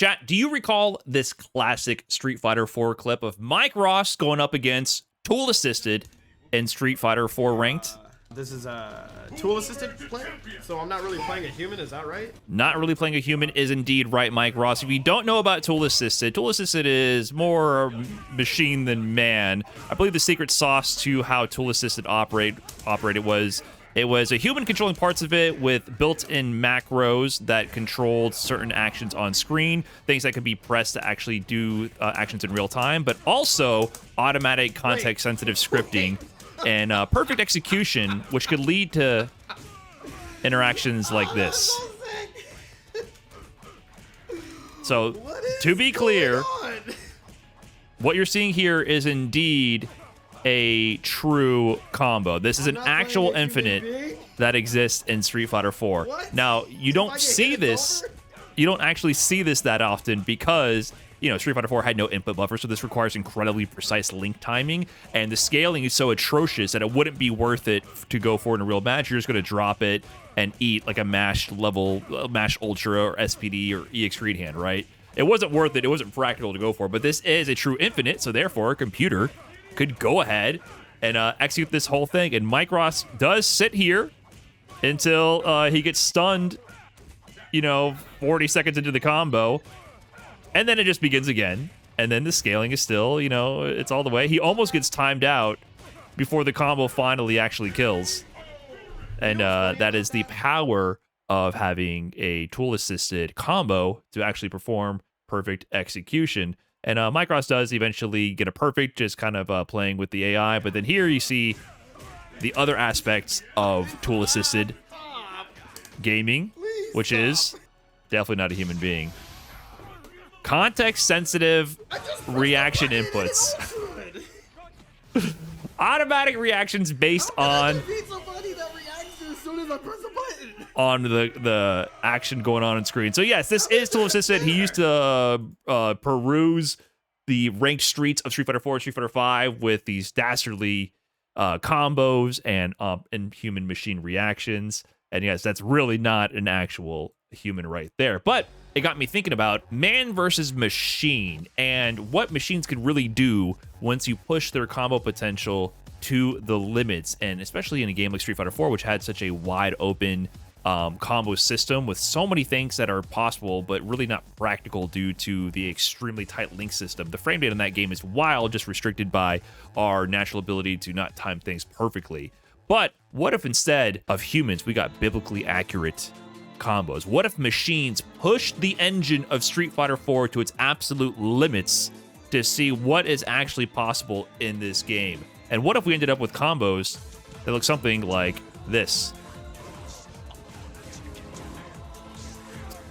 Chat, do you recall this classic Street Fighter 4 clip of Mike Ross going up against Tool Assisted in Street Fighter 4 Ranked? This is a tool-assisted player, so I'm not really playing a human, is that right? Not really playing a human is indeed right, Mike Ross. If you don't know about Tool Assisted is more machine than man. I believe the secret sauce to how Tool Assisted operated was it was a human controlling parts of it with built-in macros that controlled certain actions on screen, things that could be pressed to actually do actions in real time, but also automatic context-sensitive scripting. And perfect execution, which could lead to interactions like this. So, to be clear, what you're seeing here is indeed a true combo. This is an actual infinite that exists in Street Fighter 4. Now, you don't see this. You don't actually see this that often because, you know, Street Fighter 4 had no input buffer, so this requires incredibly precise link timing, and the scaling is so atrocious that it wouldn't be worth it to go for in a real match. You're just going to drop it and eat like a MASH level, MASH Ultra or SPD or EX Read Hand, right? It wasn't worth it. It wasn't practical to go for, but this is a true infinite, so therefore a computer could go ahead and execute this whole thing, and Mike Ross does sit here until he gets stunned, you know, 40 seconds into the combo. And then it just begins again. And then the scaling is still, you know, it's all the way. He almost gets timed out before the combo finally actually kills. And that is the power of having a tool-assisted combo to actually perform perfect execution. And Mike Ross does eventually get a perfect, just kind of playing with the AI. But then here you see the other aspects of tool-assisted gaming, which is definitely not a human being. Context-sensitive reaction inputs. Automatic reactions based on the action going on screen. So yes, this is Tool Assisted. He used to peruse the ranked streets of Street Fighter 4 and Street Fighter 5 with these dastardly combos and human machine reactions. And yes, that's really not an actual human right there. But it got me thinking about man versus machine and what machines can really do once you push their combo potential to the limits, and especially in a game like Street Fighter 4, which had such a wide open combo system with so many things that are possible but really not practical due to the extremely tight link system. The frame rate in that game is wild, just restricted by our natural ability to not time things perfectly. But what if instead of humans we got biblically accurate combos? What if machines pushed the engine of Street Fighter 4 to its absolute limits to see what is actually possible in this game? And what if we ended up with combos that look something like this?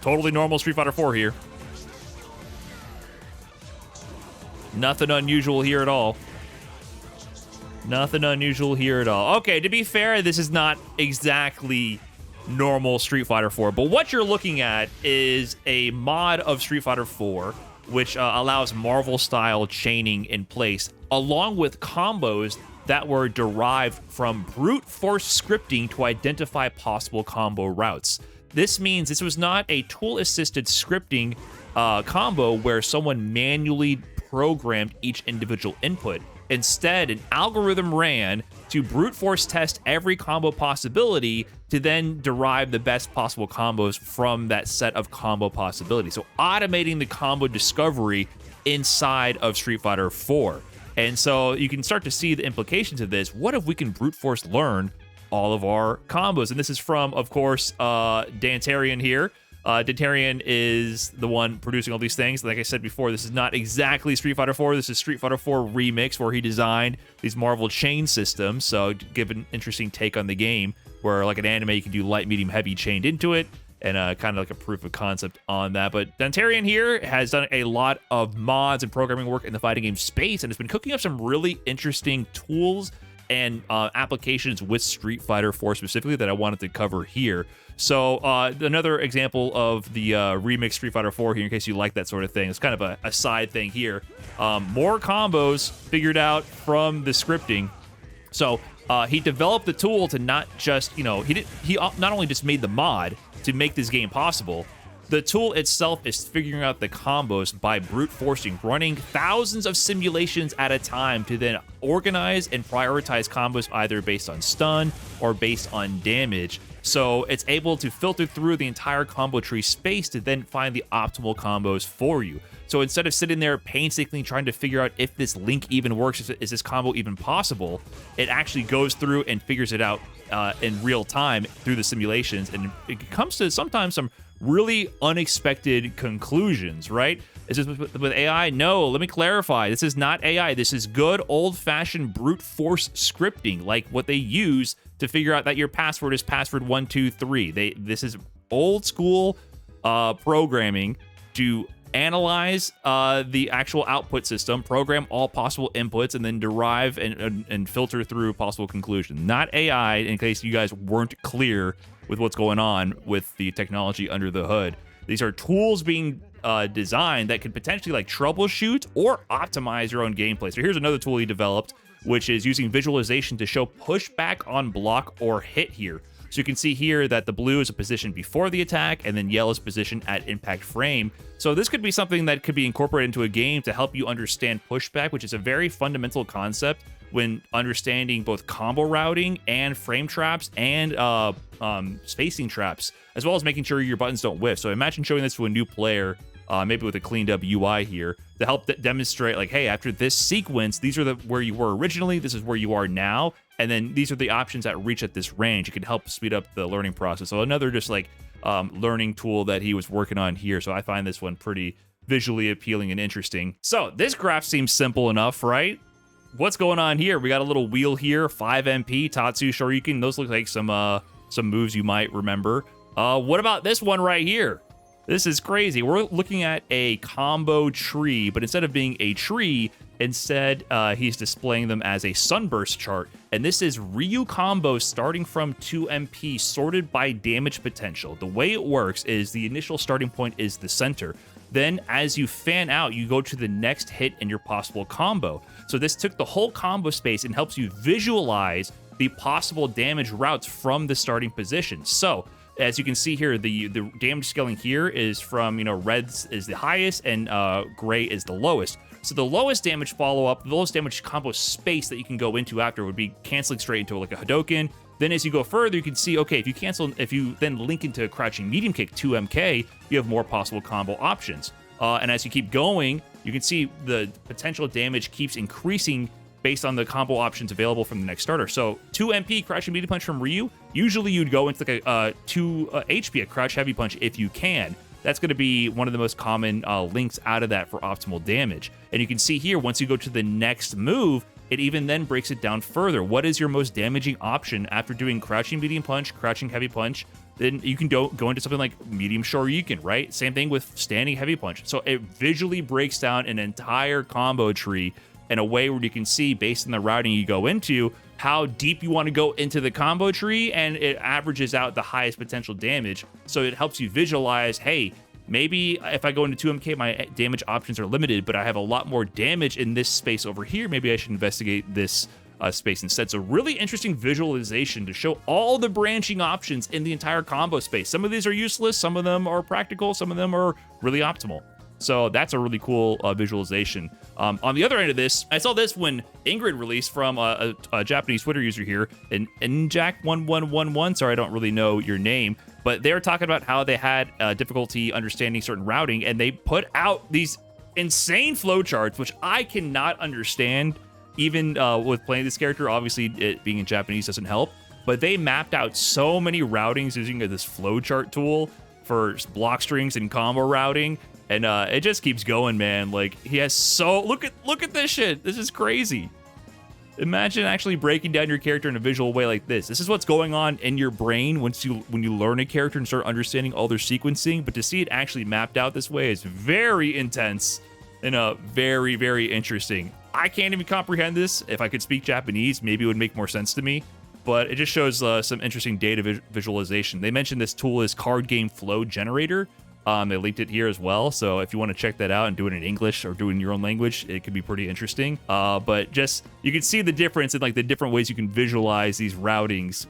Totally normal Street Fighter 4 here. Nothing unusual here at all. Nothing unusual here at all. Okay, to be fair, this is not exactly normal Street Fighter 4, but what you're looking at is a mod of Street Fighter 4 which allows Marvel-style chaining in place, along with combos that were derived from brute force scripting to identify possible combo routes. This means this was not a tool-assisted scripting combo where someone manually programmed each individual input. Instead, an algorithm ran to brute force test every combo possibility to then derive the best possible combos from that set of combo possibilities. So automating the combo discovery inside of Street Fighter 4. And so you can start to see the implications of this. What if we can brute force learn all of our combos? And this is from, of course, Dantarion here. Dantarion is the one producing all these things. Like I said before, this is not exactly Street Fighter 4. This is Street Fighter 4 Remix, where he designed these Marvel chain systems. So give an interesting take on the game, where like an anime, you can do light, medium, heavy chained into it, and kind of like a proof of concept on that. But Dantarion here has done a lot of mods and programming work in the fighting game space, and has been cooking up some really interesting tools and applications with Street Fighter 4 specifically that I wanted to cover here. So another example of the remix Street Fighter 4 here, in case you like that sort of thing. It's kind of a side thing here. More combos figured out from the scripting. So he developed the tool to not just, he not only just made the mod to make this game possible, The tool itself is figuring out the combos by brute forcing, running thousands of simulations at a time to then organize and prioritize combos either based on stun or based on damage. So it's able to filter through the entire combo tree space to then find the optimal combos for you. So instead of sitting there painstakingly trying to figure out if this link even works, is this combo even possible, it actually goes through and figures it out in real time through the simulations. And it comes to sometimes some really unexpected conclusions, right? Is this with AI? No, let me clarify. This is not AI. This is good old-fashioned brute force scripting, like what they use to figure out that your password is password 123. This is old school programming to analyze the actual output system, program all possible inputs, and then derive and filter through possible conclusions. Not AI, in case you guys weren't clear with what's going on with the technology under the hood. These are tools being designed that could potentially like troubleshoot or optimize your own gameplay. So here's another tool he developed, which is using visualization to show pushback on block or hit here. So you can see here that the blue is a position before the attack, and then yellow is position at impact frame. So this could be something that could be incorporated into a game to help you understand pushback, which is a very fundamental concept when understanding both combo routing and frame traps and spacing traps, as well as making sure your buttons don't whiff. So imagine showing this to a new player, maybe with a cleaned up UI here, to help demonstrate like, hey, after this sequence, these are where you were originally, this is where you are now, and then these are the options that reach at this range. It can help speed up the learning process. So another just like learning tool that he was working on here. So I find this one pretty visually appealing and interesting. So this graph seems simple enough, right? What's going on here? We got a little wheel here, 5 MP, Tatsu, Shoryuken. Those look like some moves you might remember. What about this one right here? This is crazy. We're looking at a combo tree, but instead of being a tree, instead he's displaying them as a Sunburst chart. And this is Ryu combos starting from 2 MP sorted by damage potential. The way it works is the initial starting point is the center. Then as you fan out, you go to the next hit in your possible combo. So this took the whole combo space and helps you visualize the possible damage routes from the starting position. So as you can see here, the damage scaling here is from, red is the highest and gray is the lowest. So the lowest damage follow-up, the lowest damage combo space that you can go into after would be canceling straight into like a Hadoken. Then as you go further, you can see, okay, if you then link into a crouching medium kick 2MK, you have more possible combo options. And as you keep going, you can see the potential damage keeps increasing based on the combo options available from the next starter. So 2 MP crouching medium punch from Ryu, usually you'd go into like a 2 HP, a crouch heavy punch if you can. That's going to be one of the most common links out of that for optimal damage. And you can see here, once you go to the next move, it even then breaks it down further. What is your most damaging option after doing crouching medium punch, crouching heavy punch? Then you can go into something like medium Shoryuken, right? Same thing with standing heavy punch. So it visually breaks down an entire combo tree in a way where you can see, based on the routing you go into, how deep you want to go into the combo tree, and it averages out the highest potential damage. So it helps you visualize, hey, maybe if I go into 2MK, my damage options are limited, but I have a lot more damage in this space over here. Maybe I should investigate this space instead. So really interesting visualization to show all the branching options in the entire combo space. Some of these are useless, some of them are practical, some of them are really optimal. So that's a really cool visualization. On the other end of this, I saw this when Ingrid released from a Japanese Twitter user here, an Njack1111. Sorry, I don't really know your name, but they were talking about how they had difficulty understanding certain routing, and they put out these insane flowcharts, which I cannot understand, even with playing this character. Obviously, it being in Japanese doesn't help, but they mapped out so many routings using this flowchart tool for block strings and combo routing. And it just keeps going, man. Like, he has look at this shit. This is crazy. Imagine actually breaking down your character in a visual way like this. This is what's going on in your brain when you learn a character and start understanding all their sequencing. But to see it actually mapped out this way is very intense and very, very interesting. I can't even comprehend this. If I could speak Japanese, maybe it would make more sense to me. But it just shows some interesting data visualization. They mentioned this tool is Card Game Flow Generator. They linked it here as well, so if you want to check that out and do it in English or do it in your own language, it could be pretty interesting. But just, you can see the difference in like the different ways you can visualize these routings.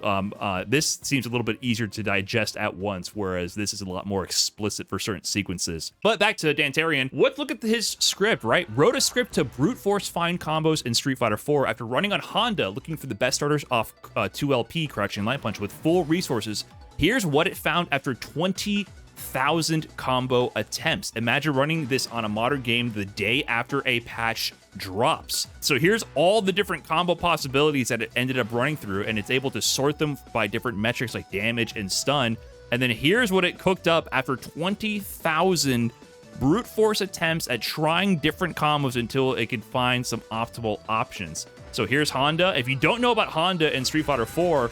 This seems a little bit easier to digest at once, whereas this is a lot more explicit for certain sequences. But back to Dantarion, let's look at his script, right? Wrote a script to brute force find combos in Street Fighter 4 after running on Honda, looking for the best starters off 2LP Crouching Light Punch with full resources. Here's what it found after 20,000 combo attempts. Imagine running this on a modern game the day after a patch drops. So here's all the different combo possibilities that it ended up running through, and it's able to sort them by different metrics like damage and stun. And then here's what it cooked up after 20,000 brute force attempts at trying different combos until it could find some optimal options. So here's Honda. If you don't know about Honda in Street Fighter 4,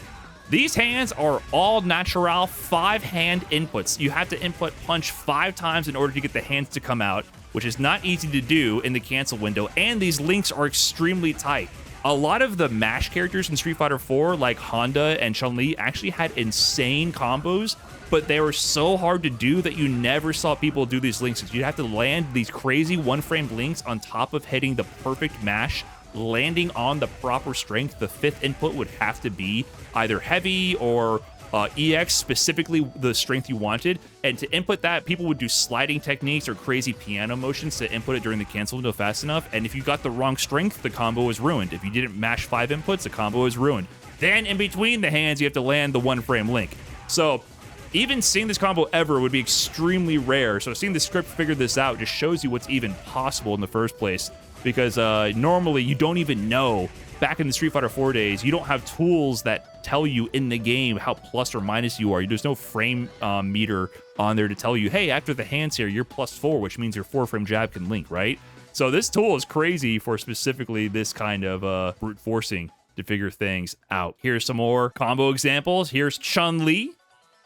these hands are all natural 5-hand inputs. You have to input punch 5 times in order to get the hands to come out, which is not easy to do in the cancel window, and these links are extremely tight. A lot of the MASH characters in Street Fighter 4, like Honda and Chun-Li, actually had insane combos, but they were so hard to do that you never saw people do these links. You'd have to land these crazy one-frame links on top of hitting the perfect MASH, landing on the proper strength. The 5th input would have to be either heavy or EX, specifically the strength you wanted. And to input that, people would do sliding techniques or crazy piano motions to input it during the cancel window fast enough. And if you got the wrong strength, the combo was ruined. If you didn't mash 5 inputs, the combo was ruined. Then in between the hands, you have to land the one-frame link. So even seeing this combo ever would be extremely rare. So seeing the script figure this out just shows you what's even possible in the first place. Because normally you don't even know. Back in the Street Fighter 4 days, you don't have tools that tell you in the game how plus or minus you are. There's no frame meter on there to tell you, hey, after the hands here, you're +4, which means your 4-frame jab can link, right? So this tool is crazy for specifically this kind of brute forcing to figure things out. Here's some more combo examples. Here's Chun-Li.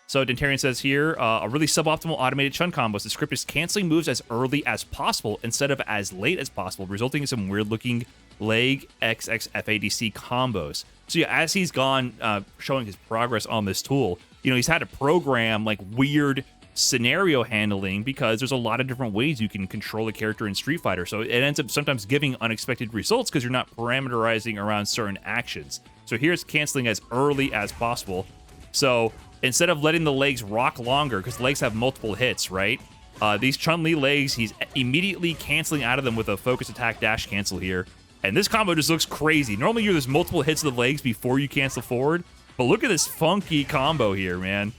So Dantarion says here, a really suboptimal automated Chun combos. The script is canceling moves as early as possible instead of as late as possible, resulting in some weird-looking leg XXFADC combos. So yeah, as he's gone showing his progress on this tool, you know, he's had to program like weird scenario handling because there's a lot of different ways you can control a character in Street Fighter. So it ends up sometimes giving unexpected results because you're not parameterizing around certain actions. So here's canceling as early as possible. So instead of letting the legs rock longer, because legs have multiple hits, right? These Chun-Li legs, he's immediately canceling out of them with a focus attack dash cancel here. And this combo just looks crazy. Normally there's multiple hits of the legs before you cancel forward, but look at this funky combo here, man.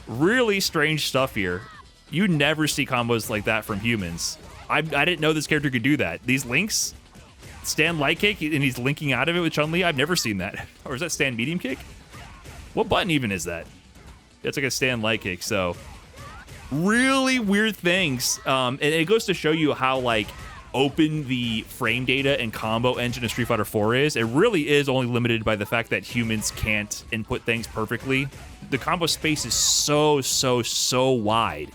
Really strange stuff here. You never see combos like that from humans. I didn't know this character could do that. These links, stand light kick, and he's linking out of it with Chun-Li. I've never seen that. Or is that stand medium kick? What button even is that? It's like a stand light kick. So really weird things. And it goes to show you how like open the frame data and combo engine of Street Fighter 4 is. It really is only limited by the fact that humans can't input things perfectly. The combo space is so wide.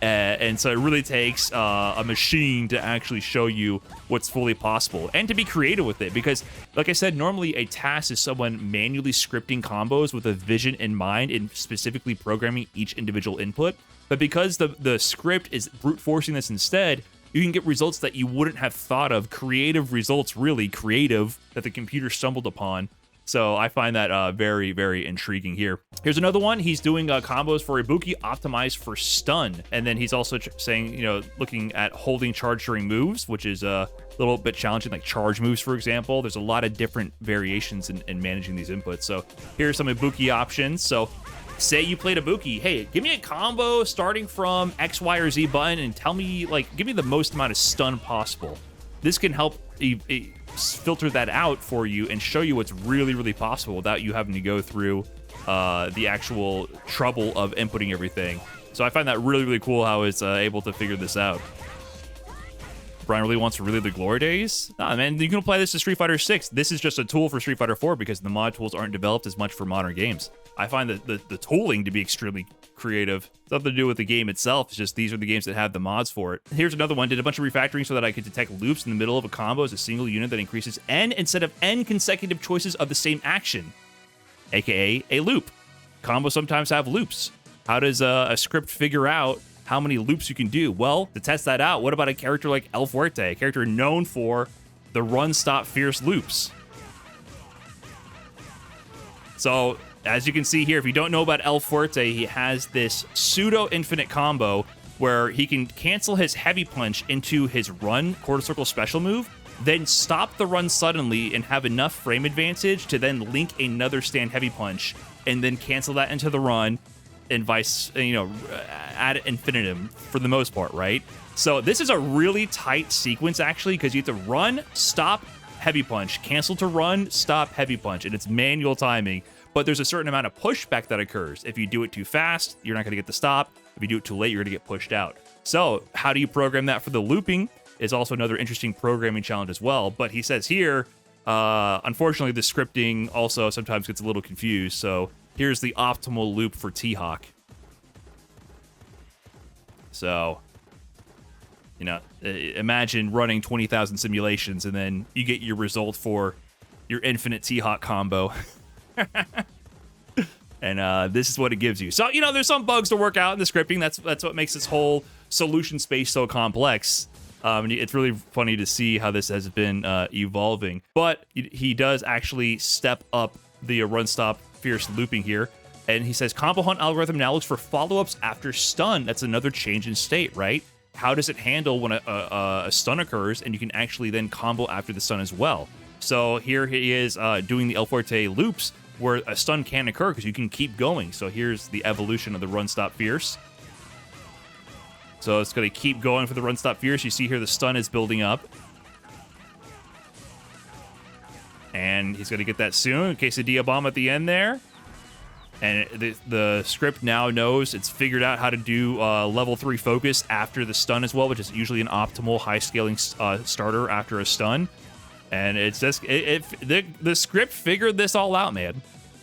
And so it really takes a machine to actually show you what's fully possible and to be creative with it. Because, like I said, normally a task is someone manually scripting combos with a vision in mind and specifically programming each individual input. But because the script is brute forcing this instead, you can get results that you wouldn't have thought of. Creative results, really creative, that the computer stumbled upon. So I find that very, very intriguing here. Here's another one. He's doing combos for Ibuki optimized for stun. And then he's also saying, you know, looking at holding charge during moves, which is a little bit challenging, like charge moves, for example. There's a lot of different variations in managing these inputs. So here's some Ibuki options. So say you played Ibuki. Hey, give me a combo starting from X, Y, or Z button and tell me, like, give me the most amount of stun possible. This can help filter that out for you and show you what's really, really possible without you having to go through the actual trouble of inputting everything. So I find that really, really cool how it's able to figure this out. Brian really wants to relive the glory days? Nah, man, you can apply this to Street Fighter 6. This is just a tool for Street Fighter 4 because the mod tools aren't developed as much for modern games. I find that the tooling to be extremely creative. It's nothing to do with the game itself. It's just these are the games that have the mods for it. Here's another one. Did a bunch of refactoring so that I could detect loops in the middle of a combo as a single unit that increases N instead of N consecutive choices of the same action, aka a loop. Combos sometimes have loops. How does a script figure out how many loops you can do. Well, to test that out, what about a character like El Fuerte, a character known for the run, stop, fierce loops? So, as you can see here, if you don't know about El Fuerte, he has this pseudo-infinite combo where he can cancel his heavy punch into his run quarter circle special move, then stop the run suddenly and have enough frame advantage to then link another stand heavy punch and then cancel that into the run and vice, ad infinitum for the most part, right? So this is a really tight sequence actually, because you have to run, stop, heavy punch, cancel to run, stop, heavy punch, and it's manual timing. But there's a certain amount of pushback that occurs. If you do it too fast, you're not going to get the stop. If you do it too late, you're going to get pushed out. So how do you program that for the looping is also another interesting programming challenge as well. But he says here, unfortunately, the scripting also sometimes gets a little confused. So here's the optimal loop for T-Hawk. So, imagine running 20,000 simulations and then you get your result for your infinite T-Hawk combo. And this is what it gives you. So, there's some bugs to work out in the scripting. That's what makes this whole solution space so complex. It's really funny to see how this has been evolving. But he does actually step up the run, stop, fierce looping here. And he says, combo hunt algorithm now looks for follow-ups after stun. That's another change in state, right? How does it handle when a stun occurs and you can actually then combo after the stun as well? So here he is doing the El Fuerte loops where a stun can occur because you can keep going. So here's the evolution of the run, stop, fierce. So it's going to keep going for the run, stop, fierce. You see here the stun is building up. And he's going to get that soon. Quesadilla bomb at the end there. And the script now knows it's figured out how to do level 3 focus after the stun as well, which is usually an optimal high scaling starter after a stun. And it's just, the script figured this all out, man.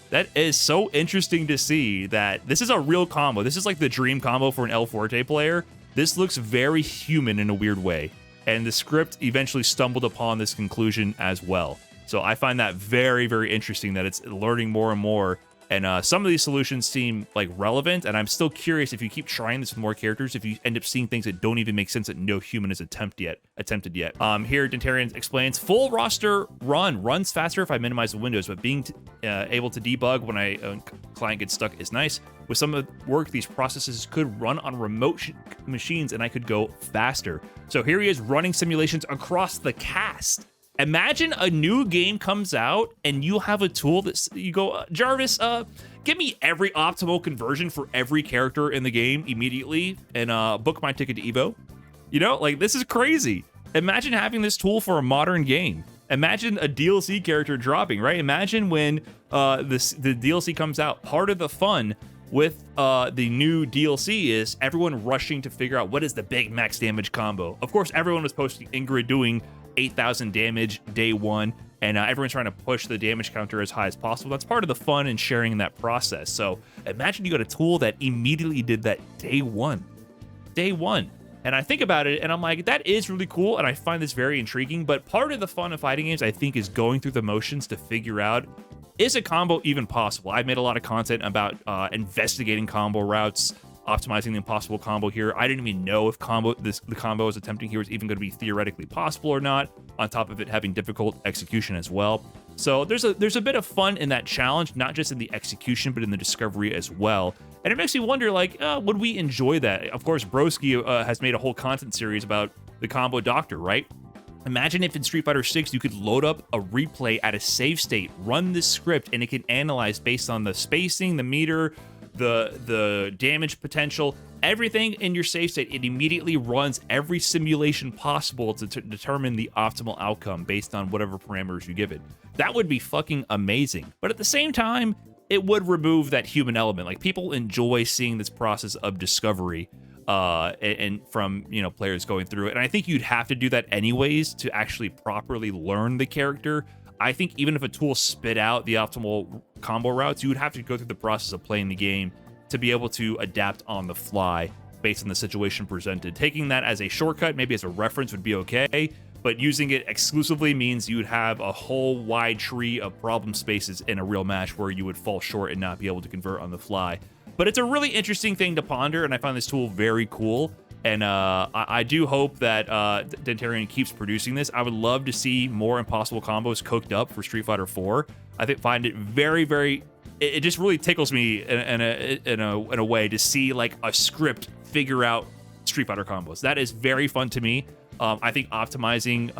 That is so interesting to see that this is a real combo. This is like the dream combo for an El Fuerte player. This looks very human in a weird way. And the script eventually stumbled upon this conclusion as well. So I find that very, very interesting that it's learning more and more. And some of these solutions seem like relevant, and I'm still curious if you keep trying this with more characters, if you end up seeing things that don't even make sense that no human has attempted yet. Here, Dantarion explains, full roster runs faster if I minimize the windows, but being able to debug when a client gets stuck is nice. With some of the work, these processes could run on remote machines, and I could go faster. So here he is running simulations across the cast. Imagine a new game comes out and you have a tool that you go, Jarvis, give me every optimal conversion for every character in the game immediately and book my ticket to Evo. This is crazy. Imagine having this tool for a modern game. Imagine a DLC character dropping, right? Imagine when the DLC comes out. Part of the fun with the new DLC is everyone rushing to figure out what is the big max damage combo. Of course, everyone was posting Ingrid doing 8,000 damage day one, and everyone's trying to push the damage counter as high as possible. That's part of the fun and sharing in that process. So imagine you got a tool that immediately did that day one. And I think about it and I'm like, that is really cool, and I find this very intriguing. But part of the fun of fighting games, I think, is going through the motions to figure out, is a combo even possible? I've made a lot of content about investigating combo routes, optimizing the impossible combo here. I didn't even know if the combo I was attempting here was even going to be theoretically possible or not, on top of it having difficult execution as well. So there's a bit of fun in that challenge, not just in the execution, but in the discovery as well. And it makes me wonder, would we enjoy that? Of course, Broski has made a whole content series about the combo doctor, right? Imagine if in Street Fighter 6 you could load up a replay at a save state, run this script, and it can analyze based on the spacing, the meter, the damage potential, everything in your save state. It immediately runs every simulation possible to determine the optimal outcome based on whatever parameters you give it. That would be fucking amazing. But at the same time, it would remove that human element. Like, people enjoy seeing this process of discovery and from players going through it. And I think you'd have to do that anyways to actually properly learn the character. I think even if a tool spit out the optimal combo routes, you would have to go through the process of playing the game to be able to adapt on the fly based on the situation presented. Taking that as a shortcut, maybe as a reference, would be okay, but using it exclusively means you would have a whole wide tree of problem spaces in a real match where you would fall short and not be able to convert on the fly. But it's a really interesting thing to ponder, and I find this tool very cool. And I do hope that Dantarion keeps producing this. I would love to see more impossible combos cooked up for Street Fighter 4. I find it very, very. It just really tickles me in a way to see like a script figure out Street Fighter combos. That is very fun to me. I think optimizing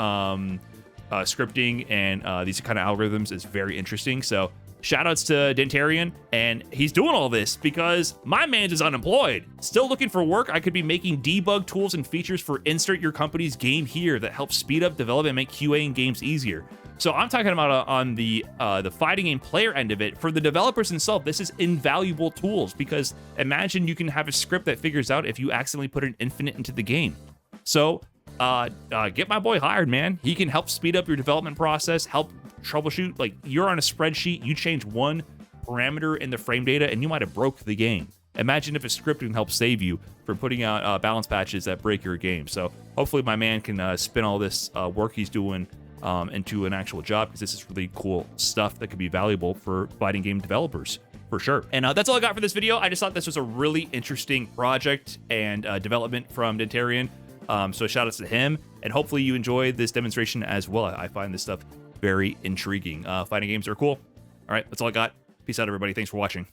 scripting and these kind of algorithms is very interesting. So shoutouts to Dantarion, and he's doing all this because my man is unemployed. Still looking for work? I could be making debug tools and features for insert your company's game here that helps speed up development and make QA in games easier. So I'm talking about on the fighting game player end of it. For the developers themselves, this is invaluable tools, because imagine you can have a script that figures out if you accidentally put an infinite into the game. So get my boy hired, man. He can help speed up your development process, help troubleshoot. Like, you're on a spreadsheet, you change one parameter in the frame data and you might have broke the game. Imagine if a script can help save you from putting out balance patches that break your game. So hopefully my man can spin all this work he's doing into an actual job, because this is really cool stuff that could be valuable for fighting game developers for sure. And that's all I got for this video. I just thought this was a really interesting project and development from Dantarion. So shout outs to him, and hopefully you enjoyed this demonstration as well. I find this stuff very intriguing. Fighting games are cool. All right, that's all I got. Peace out, everybody. Thanks for watching.